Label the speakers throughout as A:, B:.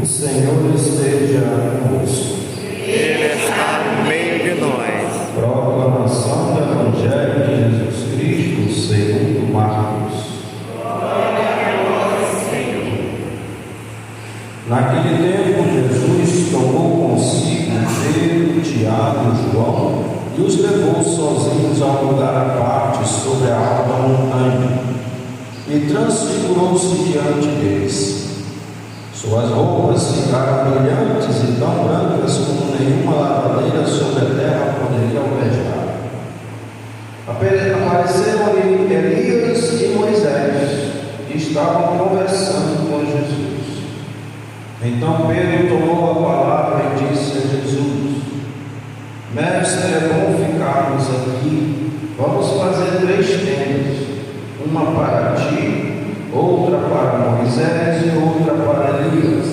A: O Senhor esteja conosco.
B: Ele está no meio de nós.
A: Proclamação do Evangelho de Jesus Cristo segundo Marcos. Naquele tempo, Jesus tomou consigo Pedro, Tiago e João e os levou sozinhos a um lugar à parte sobre a alta montanha e transfigurou-se diante deles. Suas roupas ficaram brilhantes e tão brancas como nenhuma lavadeira sobre a terra poderia alvejar. Apareceram-lhe Elias e Moisés e estavam conversando com Jesus. Então Pedro tomou a palavra e disse a Jesus: Mestre, é bom ficarmos aqui. Vamos fazer 3 tendas, uma para ti, outra para Moisés e outra para Elias.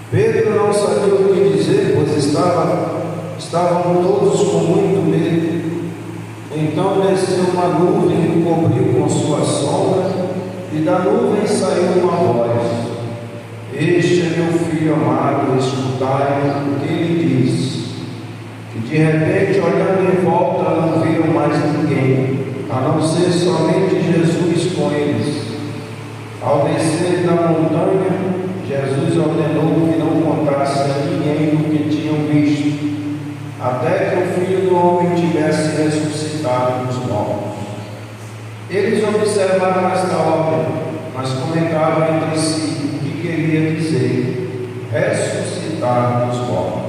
A: Pedro não sabia o que dizer, pois estavam todos com muito medo. Então desceu uma nuvem e o cobriu com sua sombra, e da nuvem saiu uma voz: Este é meu filho amado, escutai o que ele diz. E de repente, olhando em volta, não viram mais ninguém, a não ser somente Jesus com eles. Ao descer da montanha, Jesus ordenou que não contasse a ninguém o que tinham visto, até que o Filho do Homem tivesse ressuscitado dos mortos. Eles observaram esta obra, mas comentavam entre si o que queria dizer ressuscitar dos mortos.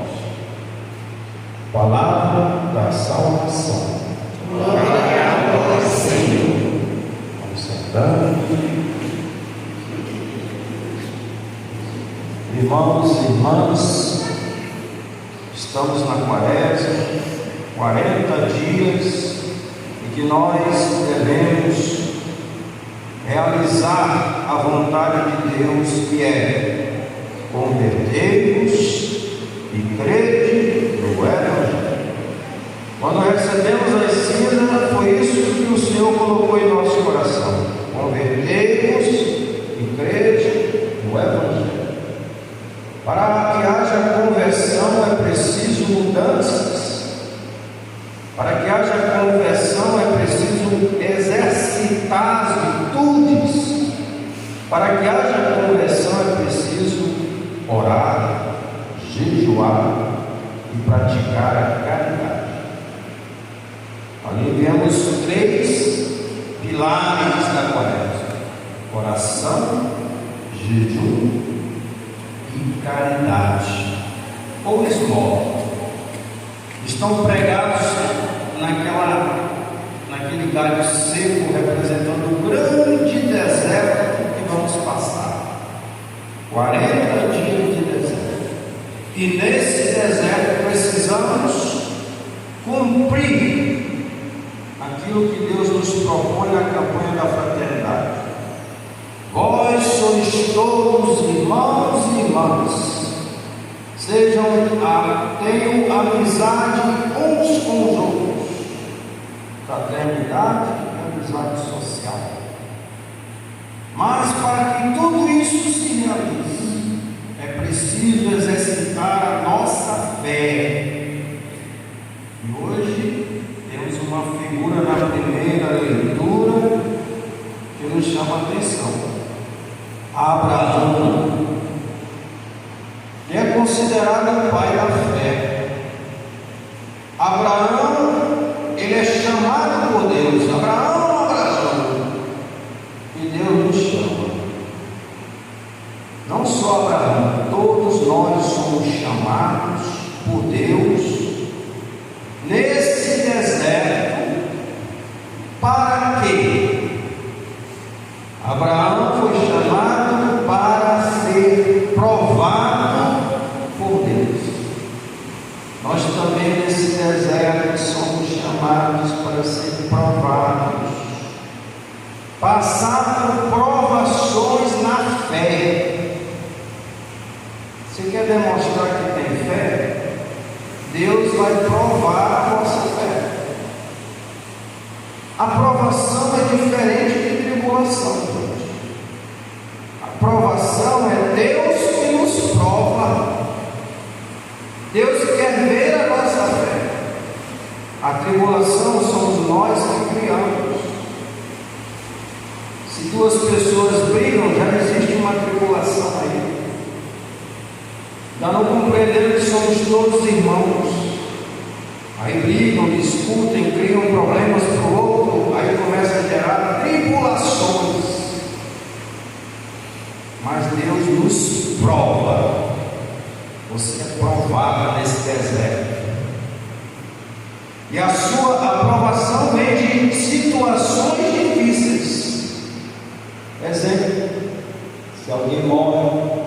A: Palavra da salvação.
B: Glória a vós, Senhor.
A: Vamos sentar. Irmãos e irmãs, estamos na Quaresma, 40 dias em que nós devemos realizar a vontade de Deus, que é converter-vos e crede no Evangelho. Quando recebemos a ensina, foi isso que o Senhor colocou em nosso coração: converter-vos e crede no Evangelho. Para que haja conversão é preciso mudanças. Para que haja conversão é preciso exercitar as virtudes. Para que haja conversão é preciso orar, jejuar e praticar a caridade. Ali vemos 3 pilares da Quaresma: oração, jejum e caridade, ou esmola. Estão pregados naquele galho seco, representando o grande deserto que vamos passar. 40 dias de deserto. E nesse deserto precisamos cumprir aquilo que Deus nos propõe na campanha da fraternidade. Vós sois todos irmãos e irmãs. Tenham amizade uns com os outros. Fraternidade e amizade social. Mas para que tudo isso se realize, é preciso exercitar a nossa fé. E hoje temos uma figura na primeira leitura que nos chama a atenção: Abraão, que é considerado o pai da fé. Abraão, ele é chamado por Deus: Abraão, Abraão. E Deus nos chama. Não só Abraão, todos nós somos chamados por Deus nesse deserto. Para quê? Abraão foi chamado para ser provado por Deus. Nós também nesse deserto somos chamados para ser provados, passar por provações na fé. Você quer demonstrar que tem fé? Deus vai provar a nossa fé. A provação é diferente de tribulação, gente. A provação é Deus que nos prova. Deus quer ver a nossa fé. A tribulação somos nós que criamos. Se duas pessoas brigam, já existe uma tribulação aí. Já não compreenderam que somos todos irmãos. Aí brigam, discutem, criam problemas para o outro, aí começa a gerar tribulações. Mas Deus nos prova. Você é provado nesse deserto. E a sua aprovação vem de situações difíceis. Exemplo: se alguém morre,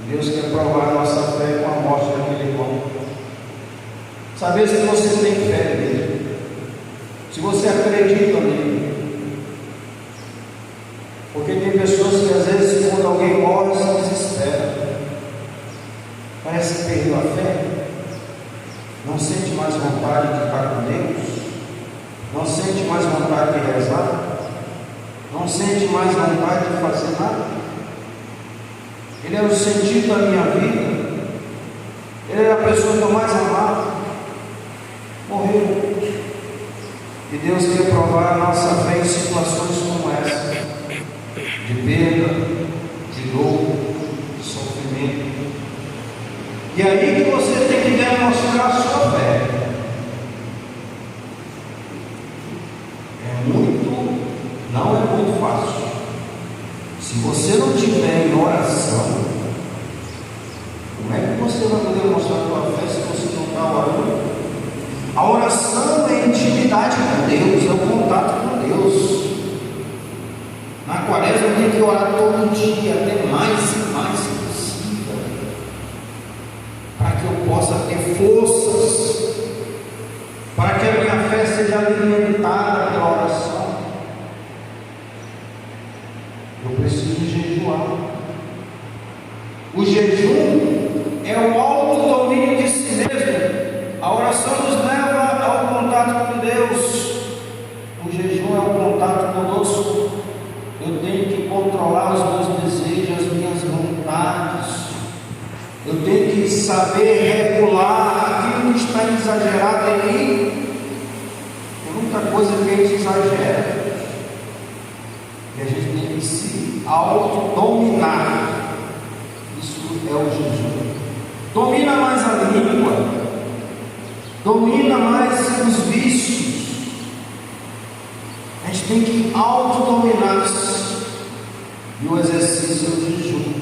A: Deus quer provar a nossa fé com a morte daquele irmão. Saber se você tem fé nele, se você acredita nele. Porque tem pessoas que às vezes, quando alguém morre, se desespera. Parece que perdeu a fé. Não sente mais vontade de estar com Deus. Não sente mais vontade de rezar. Não sente mais vontade de fazer nada. Ele era o sentido da minha vida. Ele era a pessoa que eu mais amava. Morreu. E Deus quer provar a nossa fé em situações como essa, de perda, de dor, de sofrimento. E aí que você tem que demonstrar a sua fé. Não é muito fácil. Se você não tiver em oração, como é que você vai poder mostrar a sua fé se você não está orando? A oração é intimidade com Deus, é o contato com Deus. Na quaresma eu tenho que orar todo dia, até mais e mais possível, para que eu possa ter forças, para que a minha fé seja alimentada pela oração. Eu preciso jejuar. O jejum é o autodomínio de si mesmo. A oração nos leva ao contato com Deus. O jejum é o contato conosco. Eu tenho que controlar os meus desejos, as minhas vontades. Eu tenho que saber regular aquilo que está exagerado em mim. Tem muita coisa que a gente exagera. E a gente tem que se autodominar. Isso é o jejum. Domina mais a língua. Domina mais os vícios. A gente tem que autodominar-se. E o exercício é o jejum,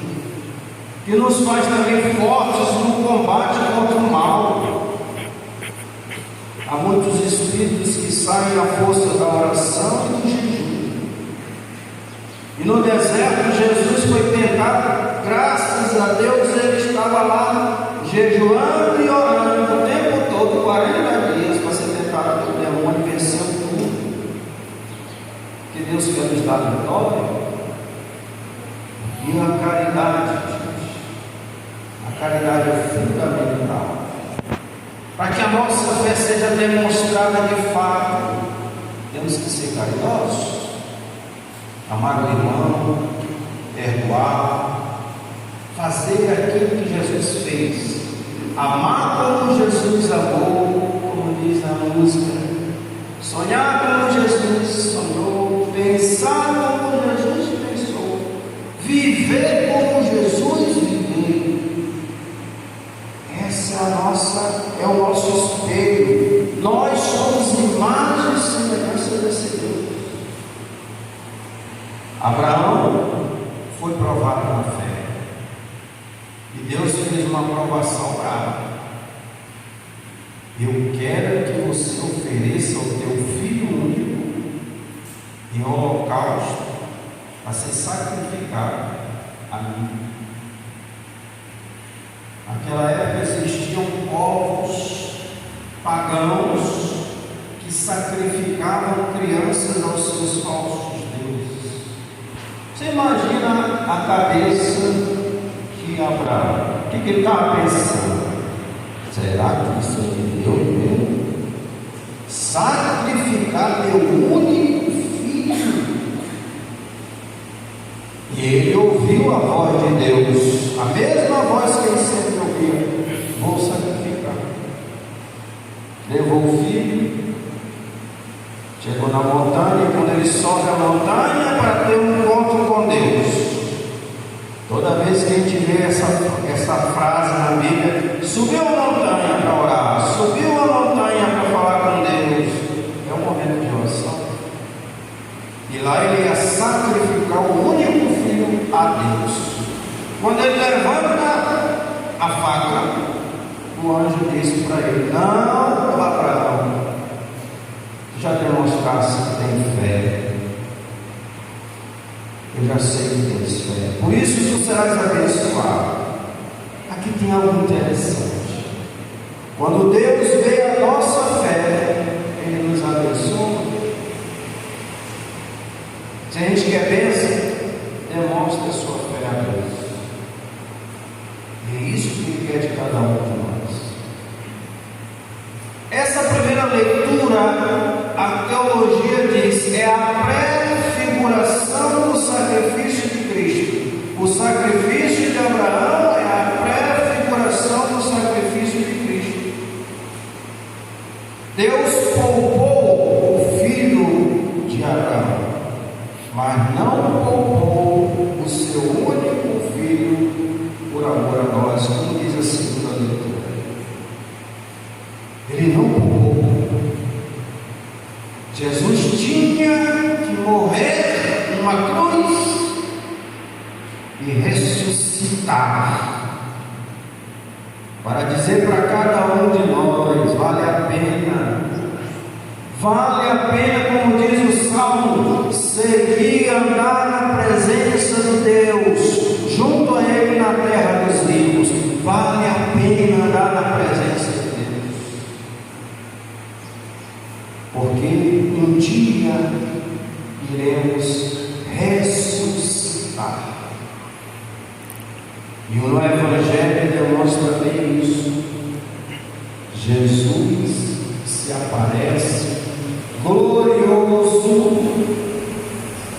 A: que nos faz também fortes no combate contra o mal. Há muitos espíritos que saem à força da oração e do jejum. E no deserto Jesus foi tentado. Graças a Deus ele estava lá jejuando e orando o tempo todo, 40 dias, para ser tentado pelo demônio, venceu tudo. Que Deus quer nos dar vitória. E a caridade, gente. A caridade é fundamental. Para que a nossa fé seja demonstrada de fato, temos que ser caridosos. Amar o irmão, perdoar, fazer aquilo que Jesus fez, amar como Jesus amou, como diz a música, sonhar como Jesus sonhou, pensar como Jesus pensou, viver como Jesus viveu. Essa é o nosso espelho. Nós somos imagem e semelhança desse Deus. Abraão foi provado na fé, e Deus fez uma provação brava. Eu quero que você ofereça o teu filho único em holocausto a ser sacrificado a mim. Naquela época existiam povos pagãos que sacrificavam crianças aos seus falsos deuses. Você imagina a cabeça de Abraão? O que ele estava pensando? Será que isso é de Deus mesmo? Sacrificar meu único filho? E ele ele ouviu a voz de Deus, a mesma voz que ele sempre ouvia: vou sacrificar. Levou o filho, chegou na montanha, e quando ele sobe a montanha para ter um encontro com Deus, toda vez que a gente vê essa frase na Bíblia: subiu a montanha para orar, subiu a montanha para falar com Deus, é um momento de oração. E lá ele ia sacrificar o único filho a Deus. Quando ele levanta a faca, o anjo disse para ele: não, Abraão, já demonstraste que tem fé. Eu já sei que tens fé, por isso tu serás abençoado. Aqui tem algo interessante. Quando Deus vê a nossa fé, Ele nos abençoa. Se a gente quer bênção, demonstre a sua fé a Deus. E é isso que Ele quer de cada um de nós. Essa primeira leitura, a teologia diz, é a prefiguração do sacrifício de Cristo. O sacrifício de Abraão é a prefiguração do sacrifício de Cristo. Deus poupou o filho de Abraão, mas não poupou o seu único filho por amor a nós, como diz a segunda leitura. Ele não poupou. Jesus tinha que morrer numa cruz e ressuscitar, para dizer para cada um de nós: vale a pena, como diz o Salmo, seguir, andar na presença de Deus, junto a Ele na terra dos vivos. Vale a pena andar na presença de Deus, porque um dia iremos ressuscitar. E o Evangelho demonstra bem isso. Jesus se aparece glorioso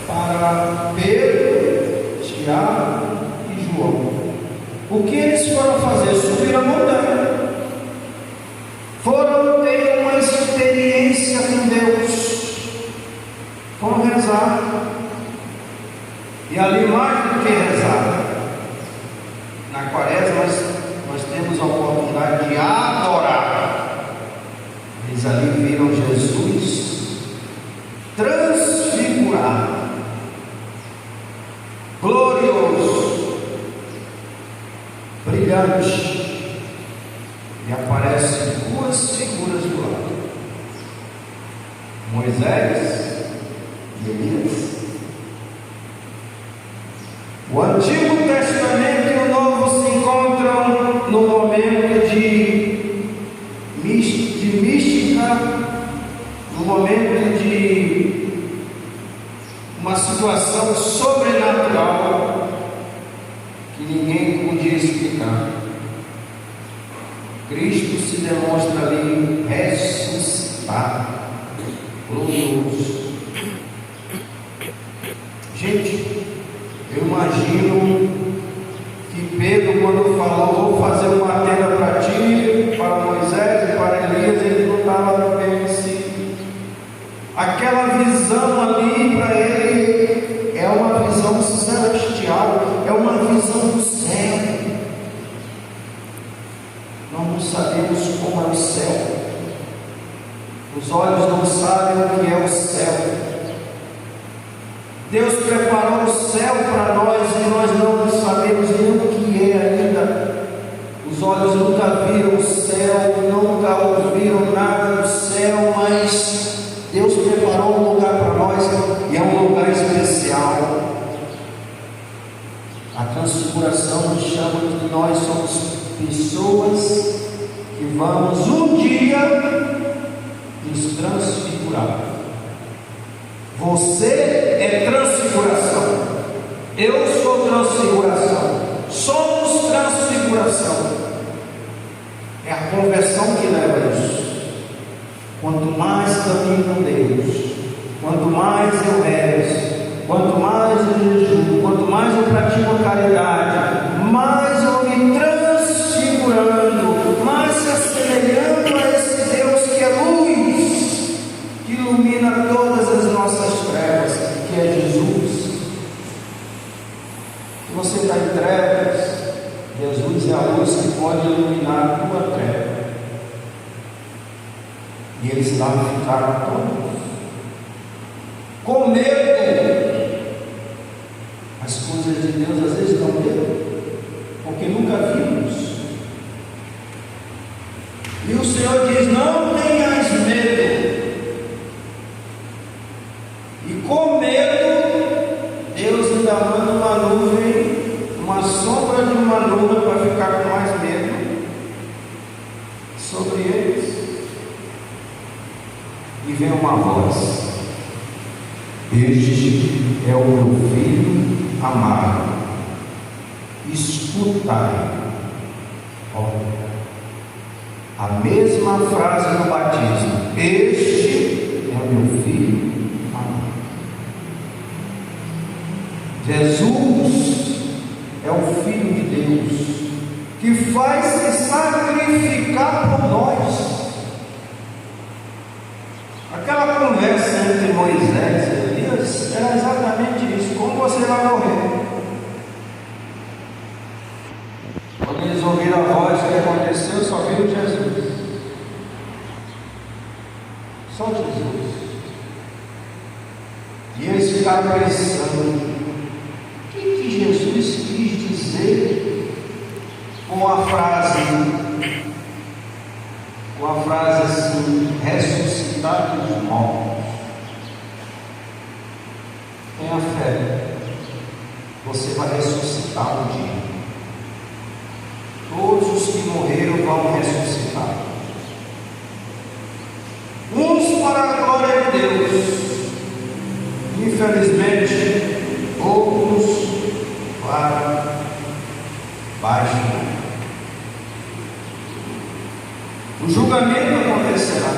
A: para Pedro, Tiago e João. O que eles foram fazer? Subir a montanha. Foram ter uma experiência com Deus. Foram rezar. E ali, mais do que rezar, na quaresma nós temos a oportunidade de adorar. Eles ali viram Jesus transfigurado, glorioso, brilhante, e aparecem duas figuras do lado: Moisés e Elias. O Antigo Testamento e o Novo se encontram no momento de mística, no momento de uma situação sobrenatural que ninguém podia explicar. Cristo se demonstra ali ressuscitado, glorioso. Gente, eu imagino que Pedro, quando falou: vou fazer uma tenda para ti, para Moisés e para Elias, ele não estava bem assim. Aquela visão ali para ele é uma visão celestial, é uma visão do céu. Nós não sabemos como é o céu, os olhos não sabem o que é o céu. Deus preparou o céu para nós e nós não sabemos nem o que é ainda. Os olhos nunca viram o céu, nunca ouviram nada do céu, mas Deus preparou um lugar para nós e é um lugar especial. A transfiguração nos chama que nós somos pessoas que vamos um dia nos transfigurar. Você é transfiguração, eu sou transfiguração, somos transfiguração. É a conversão que leva a isso. Quanto mais caminho com Deus, quanto mais eu rezo, quanto mais eu jejuo, quanto mais eu pratico a caridade, mais eu me transfigurando, mais se assemelhando a esse Deus que é luz, que ilumina todas as nossas trevas, que é Jesus. Se você está em trevas, Jesus é a luz que pode iluminar a tua treva. E eles lá ficaram todos com medo. As coisas de Deus às vezes dão medo, porque nunca vimos. E o Senhor diz: não tenhas medo. E com medo, Deus ainda manda uma nuvem, uma sombra de uma nuvem para ficar com mais medo sobre eles. E vem uma voz: este é o meu filho amado, escutai. Olha, a mesma frase do batismo: este é o meu filho amado. Jesus é o Filho de Deus, que faz se sacrificar por nós. Aquela conversa entre Moisés e Elias era exatamente isso: como você vai morrer? Quando eles ouviram a voz, o que aconteceu? Só viram Jesus. Só Jesus. E eles ficaram pensando: o que Jesus quis dizer com a frase assim: ressuscitar dos mortos? Tenha fé, você vai ressuscitar um dia. Todos os que morreram vão ressuscitar, uns para a glória de Deus, infelizmente outros para baixo. O julgamento acontecerá.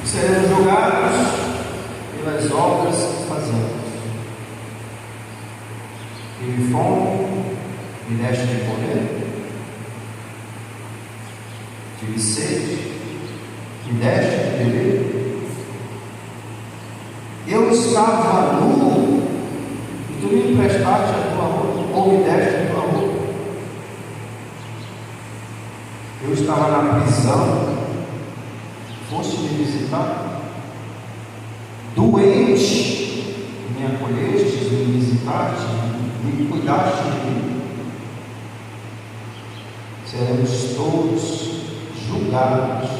A: Seremos julgados pelas obras que fazemos. Tive fome, me deste de comer. Tive sede, me deste de beber. Eu estava nu, e tu me emprestaste a tua roupa, ou me deste a tua roupa. Eu estava na prisão, foste me visitar. Doente, me acolheste, me visitaste, me cuidaste de mim. Seremos todos julgados.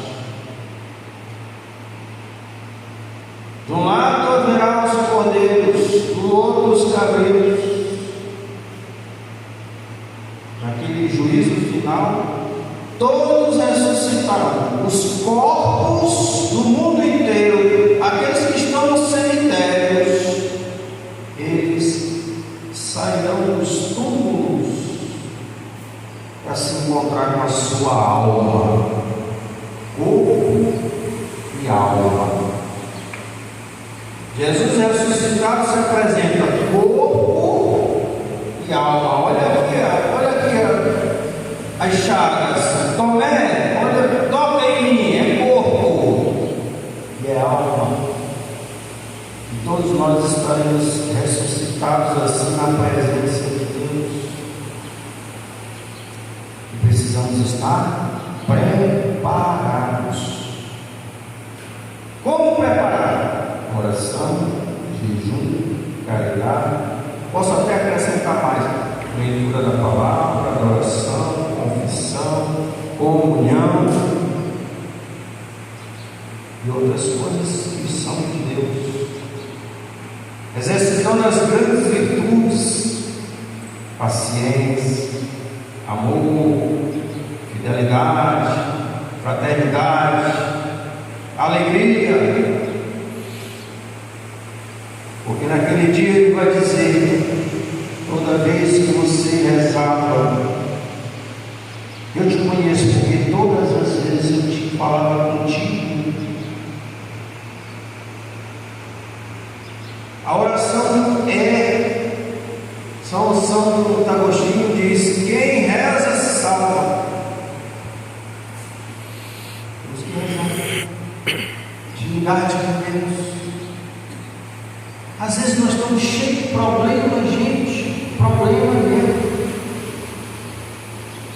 A: De um lado haverá os cordeiros, do outro os cabritos. Naquele juízo final, todos ressuscitarão. Os corpos do mundo inteiro, aqueles que estão nos cemitérios, eles sairão dos túmulos para se encontrar com a sua alma, corpo e alma. Jesus ressuscitado se apresenta corpo e alma. Olha aqui as chagas. Tomé, olha, toca em mim, é corpo e é alma. E todos nós estaremos ressuscitados assim na presença de Deus. E precisamos estar preparados. Como preparar? Oração, jejum, caridade. Posso até acrescentar mais: leitura da palavra, adoração, confissão, comunhão e outras coisas que são de Deus. Exercitando as grandes virtudes: paciência, amor, fidelidade, fraternidade, alegria. Porque naquele dia ele vai dizer: toda vez que você rezava, eu te conheço, porque todas as vezes eu te falava contigo. oração é. São Agostinho diz: quem reza se salva. Intimidade com Deus. Às vezes nós estamos cheios de problema, gente, problema mesmo.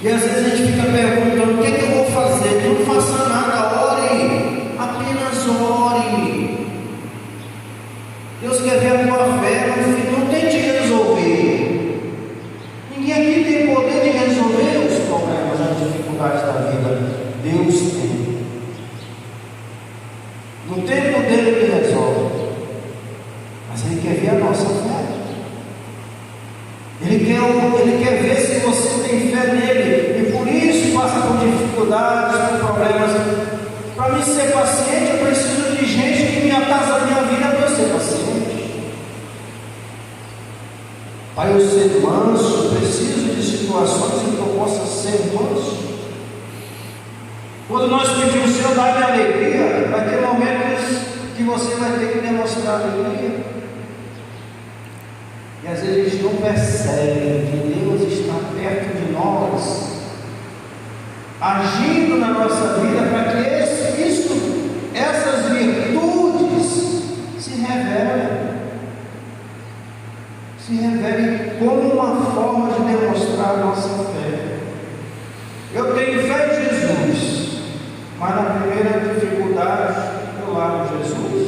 A: E às vezes a gente fica perguntando: o que é que eu vou fazer? Não faça nada, ore, apenas ore. Deus quer ver a tua fé, não tente resolver. Ninguém aqui tem poder de resolver os problemas, as dificuldades da vida. Deus tem. No tempo dele ele resolve. Mas ele quer ver a nossa fé. Ele quer ver se você tem fé nele. E por isso passa por dificuldades, por problemas. Para mim ser paciente, eu preciso de gente que me atasa a minha vida para eu ser paciente. Para eu ser manso, eu preciso de situações em que eu possa ser manso. Quando nós pedimos: Senhor, dá-me alegria, vai ter momentos que você vai ter que demonstrar alegria. E às vezes a gente não percebe que Deus está perto de nós, agindo na nossa vida para que essas virtudes se revelem como uma forma de demonstrar a nossa fé. Eu tenho fé em Jesus, mas na primeira dificuldade eu largo Jesus.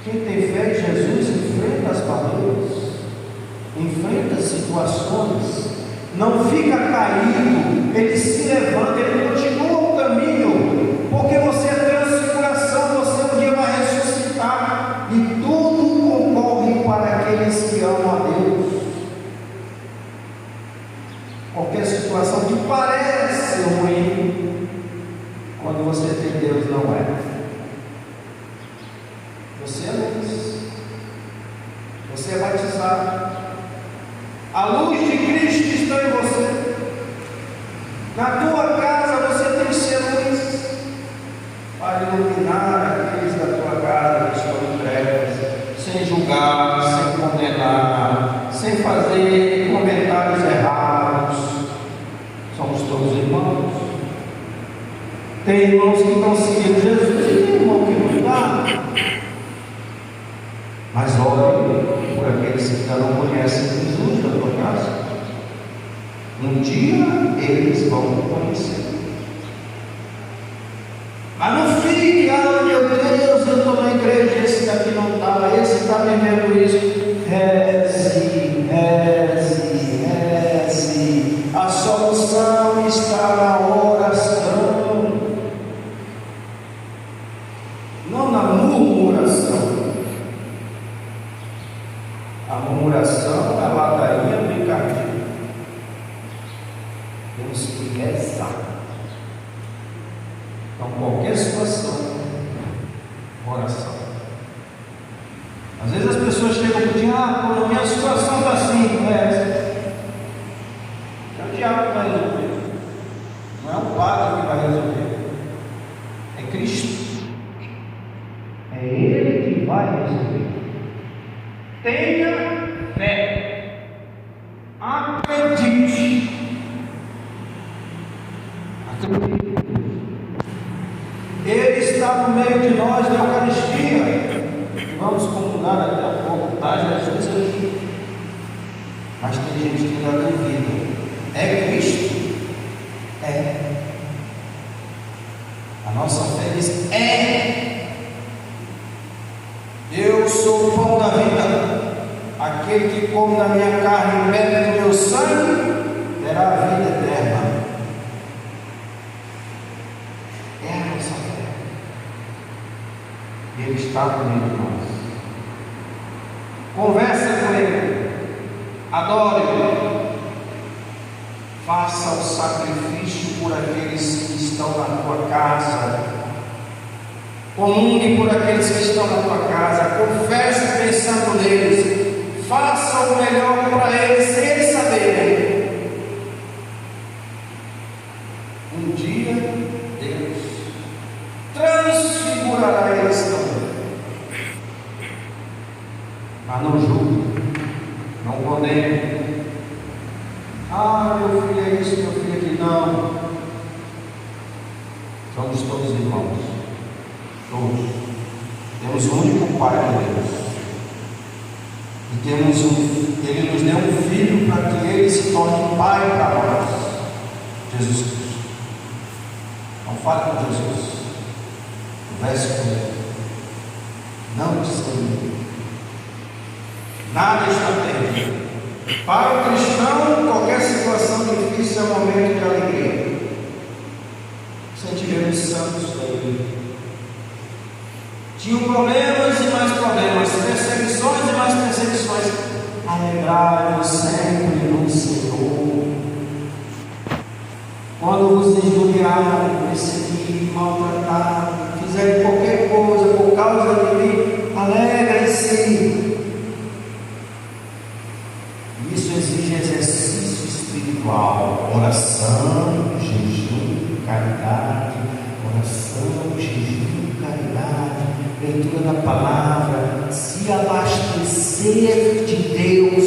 A: Quem tem fé em Jesus enfrenta as barreiras, enfrenta as situações, não fica caído, ele se levanta, ele continua o caminho, porque você é transfiguração, você um dia vai ressuscitar, e tudo concorre para aqueles que amam a Deus. Qualquer situação que parece ruim, quando você tem Deus, não é. Você é luz, você é batizado, a luz de Cristo está em você. Na tua casa você tem que ser luz, para iluminar aqueles da tua casa que estão em trevas, sem julgar, sem condenar, sem fazer comentários errados. Somos todos irmãos. Tem irmãos que estão seguindo Jesus e tem irmão que não está. Mas ore por aqueles que ainda não conhecem Jesus na tua casa. Um dia eles vão conhecer. Mas não fique: ah, meu Deus, eu estou na igreja, esse daqui não está, esse está vivendo isso. Reze, reze, reze. A solução está na oração, não na murmuração. A murmuração é a ladainha do encardido. Temos que rezar. Então, qualquer situação, oração. Às vezes as pessoas chegam e dizem: ah, a minha situação está assim, reza. É o diabo que vai resolver. Não é o padre que vai resolver. É Cristo. É Ele que vai resolver. Tenha fé, acredite. Ele está no meio de nós na Eucaristia. Vamos comungar daqui a pouco, tá? Jesus aqui. Mas tem gente que ainda duvida. É Cristo? É. A nossa fé diz: é. Eu sou o pão da vida. Aquele que come da minha carne e bebe do meu sangue terá a vida eterna. É a nossa fé. Ele está no meio de nós. Conversa com Ele, adore-o, faça o sacrifício por aqueles que estão na tua casa, comungue por aqueles que estão na tua casa, confesse pensando neles, faça o melhor para eles sem eles saberem. Um dia Deus transfigurará eles também. E Ele nos deu um Filho para que Ele se torne Pai para nós, Jesus Cristo. Não fale com Jesus, converse com Ele, não desanime. Nada está perdido. Para o cristão, qualquer situação difícil é um momento de alegria. Sentiremos santos da igreja. Tinham problemas e mais problemas, perseguições e mais perseguições. Alegrai-vos sempre no Senhor. Quando vos injuriarem, perseguirem, maltratarem, fizerem qualquer coisa por causa de mim, alegrem-se. Isso exige exercício espiritual, oração, jejum, caridade, oração, jejum, caridade, leitura da palavra, se abastecer de Deus,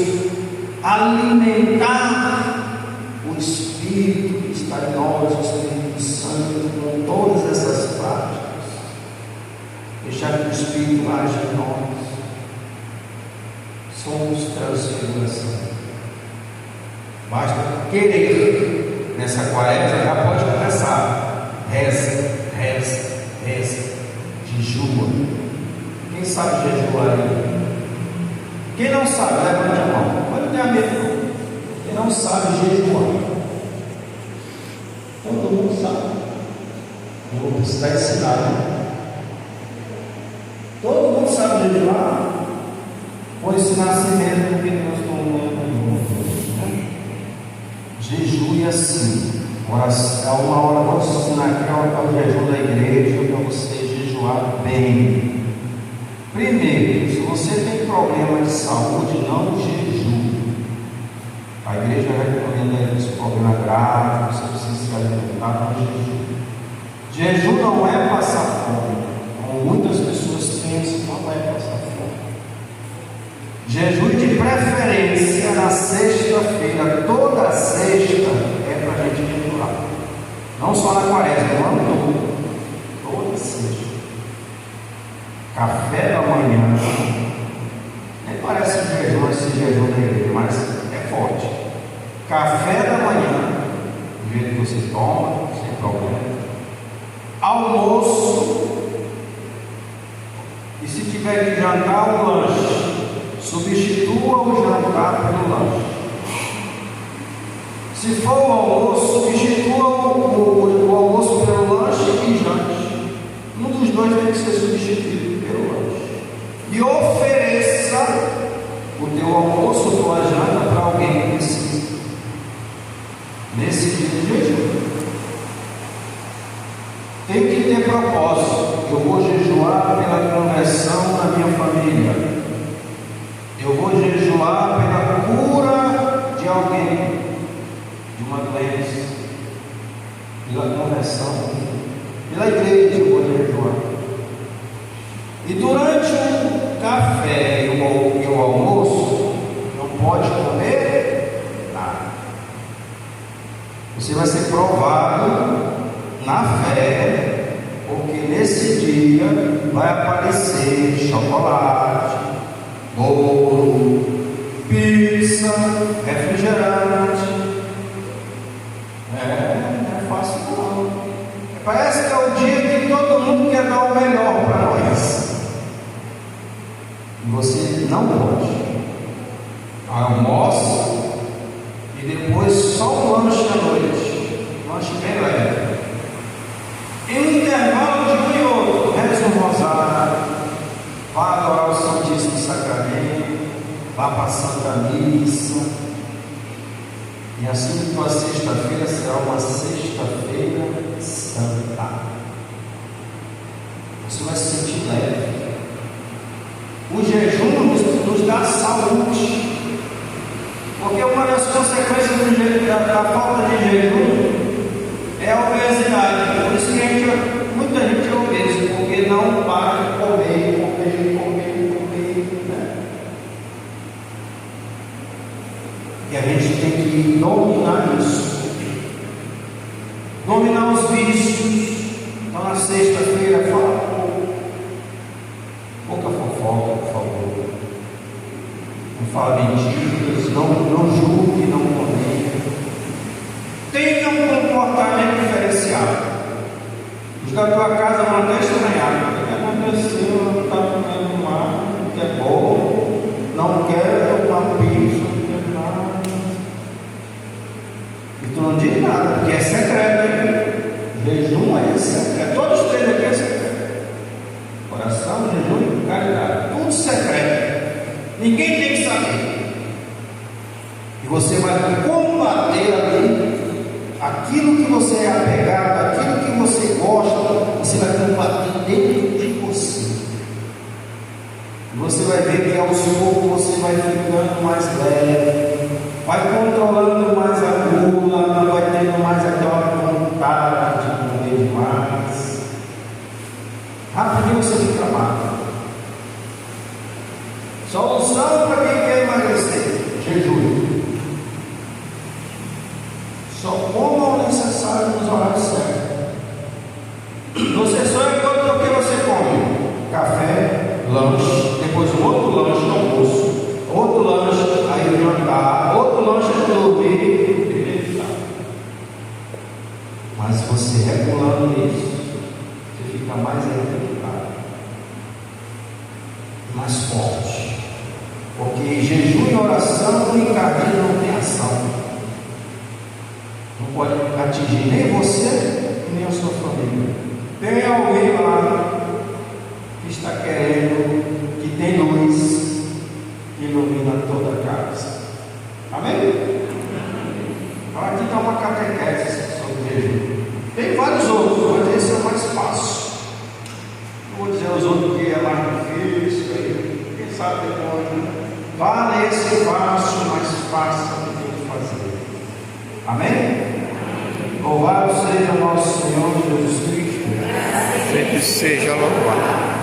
A: alimentar o Espírito que está em nós, o Espírito Santo, com todas essas práticas, deixar que o Espírito age em nós. Somos transfiguração. Basta querer. Nessa quaresma já pode começar. Reza, reza, reza. Jejua. Quem sabe jejuar aí? Quem não sabe, levante a mão. Pode ter medo. Quem não sabe jejuar? Todo mundo sabe. Não vou precisar ensinar, né? Todo mundo sabe jejuar. Vou ensinar assim mesmo, porque nós estamos jejue assim. Oração, uma hora vou ensinar aqui a hora para o jejum da igreja, para você jejuar bem. Primeiro, se você tem problema de saúde, não jejue. A igreja recomenda esse problema grave, você precisa se alimentar, não jejue. Jejum não é passar fome, como muitas pessoas pensam, não é passar fome. Jejum de preferência na sexta-feira, toda sexta é para a gente jejuar. Não só na quaresma, no ano todo, toda sexta. Café da manhã, nem parece jejum esse jejum da igreja, mas é forte. Café da manhã, do jeito que você toma, sem problema. Almoço, e se tiver que jantar, o lanche. Substitua o jantar pelo lanche. Se for o almoço, substitua o almoço pelo lanche e jante. Um dos dois tem que ser substituído pelo lanche. E ofereça o teu almoço ou tua janta para alguém que precisa. Nesse dia de jejum. Tem que ter propósito. Eu vou jejuar pela conversão da minha família. Eu vou jejuar pela cura de alguém, de uma doença, pela conversão, pela igreja eu vou jejuar. E durante o café e o almoço, não pode comer nada. Você vai ser provado na fé, porque nesse dia vai aparecer chocolate, bolo, pizza, refrigerante. Não é fácil não. Parece que é o dia que todo mundo quer dar o melhor para nós. E você não pode. Almoça e depois só um lanche à noite. Lanche bem leve. Em um intervalo de um e outro, reza um rosário, vá adorar o Santíssimo Sacramento, vá para a Santa Missa, e assim tua sexta-feira será uma sexta-feira santa. Você vai se sentir leve. O jejum nos dá saúde, porque uma das consequências da falta de jejum é a obesidade. Por isso que muita gente é obesa, porque não para de comer, né? E a gente tem que dominar isso, dominar os vícios. Então na sexta-feira fala pouca fofoca, por favor. não fale mentiras, não julgue, não condene. Tenha um comportamento diferenciado. Os da tua casa vão até estranhar. O que aconteceu? Não está comendo mar, que é bom, não quer uma pizza, não quer nada. E tu não diz nada, porque é secreto, hein? Jejum é secreto. Todos os três aqui é secreto. Oração, jejum e caridade. Tudo secreto. Ninguém tem que saber. E você vai combater ali aquilo que você é apegado, aquilo que você gosta, você vai combater dentro de você. E você vai ver que aos poucos você vai ficando mais leve, vai controlando mais a gula, não vai tendo mais aquela vontade de comer demais. Rapidinho você fica magro. Solução para quem quer emagrecer: jejum. Só coma o necessário nos horários certos. Você só é todo o que você come: café, lanche, depois um outro lanche no almoço, outro lanche aí jantar, outro lanche de dormir e meditar. Mas você regulando isso, você fica mais equilibrado, mais forte. Porque jejum e oração em carreira não tem ação. Não pode atingir nem você, nem a sua família. Tem alguém lá que está querendo, que tem luz, que ilumina toda a casa. Amém? Agora aqui está uma catequese sobre jejum. Tem vários outros, mas esse é o mais fácil. Não vou dizer os outros que é mais difícil, quem sabe depois. Vale esse passo mais fácil que tem que fazer. Amém? Louvado seja o nosso Senhor Jesus Cristo.
B: Sempre seja louvado.